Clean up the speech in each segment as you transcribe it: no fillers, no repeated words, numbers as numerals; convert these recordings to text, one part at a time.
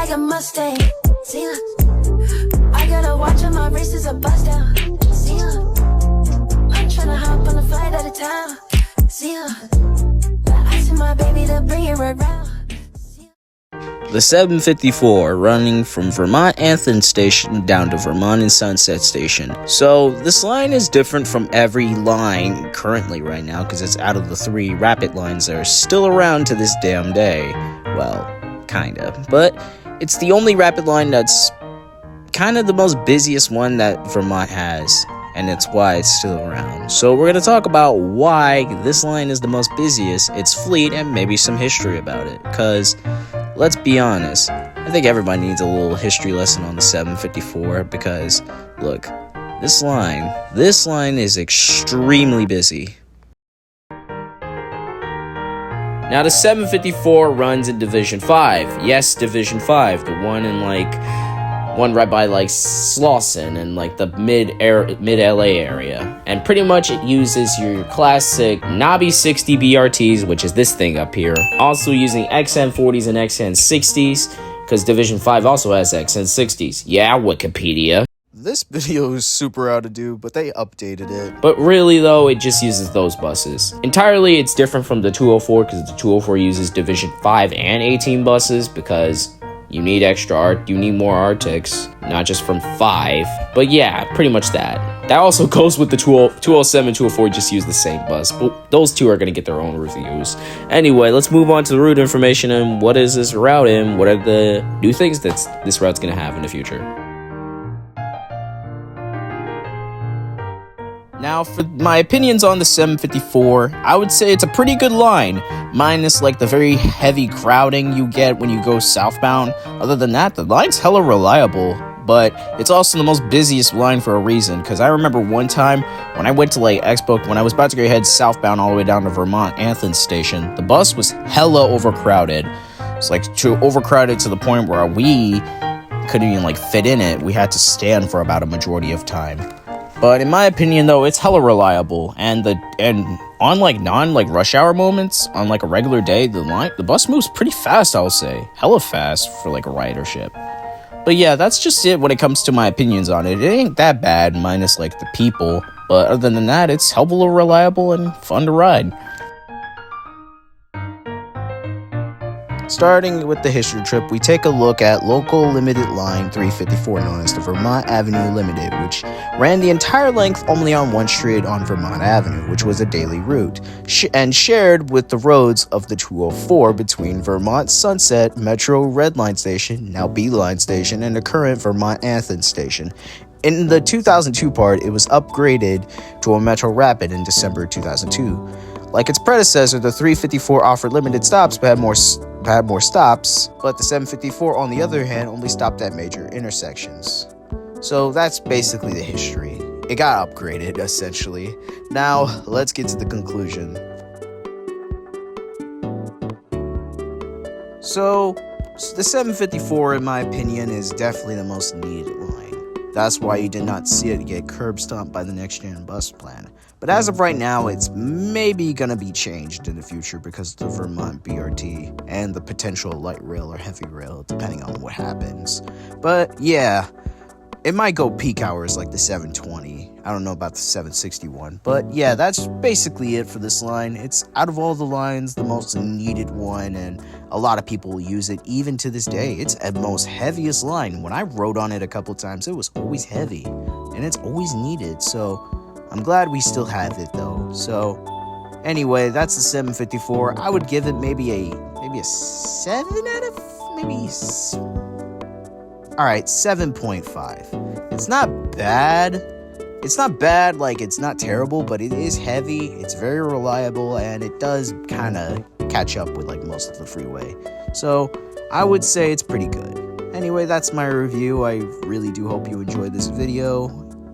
like a Mustang. See ya. I gotta watch on my wrist is a bust down. See ya. I'm tryna hop on a flight out of town. See ya. I send my baby to bring it right round. The 754 running from Vermont Anthem Station down to Vermont and Sunset Station. So this line is different from every line currently right now because it's out of the 3 rapid lines that are still around to this damn day. Well, kinda. But it's the only rapid line that's kind of the most busiest one that Vermont has, and it's why it's still around. So we're going to talk about why this line is the most busiest, its fleet, and maybe some history about it. Because let's be honest, I think everybody needs a little history lesson on the 754 because, look, this line is extremely busy. Now, the 754 runs in Division 5. Yes, Division 5, the one right by, Slauson and, the mid-LA area. And pretty much it uses your classic Knobby 60 BRTs, which is this thing up here. Also using XN40s and XN60s, because Division 5 also has XN60s. Yeah, Wikipedia. This video is super out of due, but they updated it. But really, though, it just uses those buses. Entirely, it's different from the 204, because the 204 uses Division 5 and 18 buses, because you need you need more Arctics, not just from 5. But yeah, pretty much that. That also goes with the 207, 204, just use the same bus. But those two are going to get their own reviews. Anyway, let's move on to the route information and what is this route and what are the new things that this route's going to have in the future. Now, for my opinions on the 754, I would say it's a pretty good line, minus the very heavy crowding you get when you go southbound. Other than that, the line's hella reliable, but it's also the most busiest line for a reason, because I remember one time when I went to Expo, when I was about to go head southbound all the way down to Vermont Anthem Station, the bus was hella overcrowded. It's overcrowded to the point where we couldn't even fit in it. We had to stand for about a majority of time. But in my opinion, though, it's hella reliable, and on non-rush hour moments, on a regular day, the bus moves pretty fast, I'll say. Hella fast for a ridership. But yeah, that's just it when it comes to my opinions on it. It ain't that bad, minus the people, but other than that, it's hella reliable and fun to ride. Starting with the history trip, we take a look at local limited line 354, known as the Vermont Avenue Limited, which ran the entire length only on one street on Vermont Avenue, which was a daily route, and shared with the roads of the 204 between Vermont Sunset Metro Red Line Station, now B Line Station, and the current Vermont Anthem Station. In the 2002 part, it was upgraded to a Metro Rapid in December 2002. Like its predecessor, the 354 offered limited stops but had more stops, but the 754, on the other hand, only stopped at major intersections. So that's basically the history. It got upgraded, essentially. Now, let's get to the conclusion. So, the 754, in my opinion, is definitely the most needed line. That's why you did not see it get curb stomped by the next gen bus plan. But as of right now, it's maybe gonna be changed in the future because of the Vermont BRT and the potential light rail or heavy rail, depending on what happens. But yeah, it might go peak hours like the 720. I don't know about the 761. But yeah, that's basically it for this line. It's out of all the lines, the most needed one, and a lot of people use it even to this day. It's the most heaviest line. When I rode on it a couple times, it was always heavy, and it's always needed. So I'm glad we still have it though. So anyway, that's the 754. I would give it maybe a 7 out of all right, 7.5. It's not bad. It's not bad, it's not terrible, but it is heavy. It's very reliable, and it does kind of catch up with most of the freeway. So I would say it's pretty good. Anyway, that's my review. I really do hope you enjoyed this video,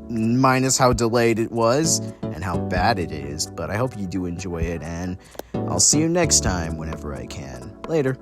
minus how delayed it was and how bad it is. But I hope you do enjoy it, and I'll see you next time whenever I can. Later.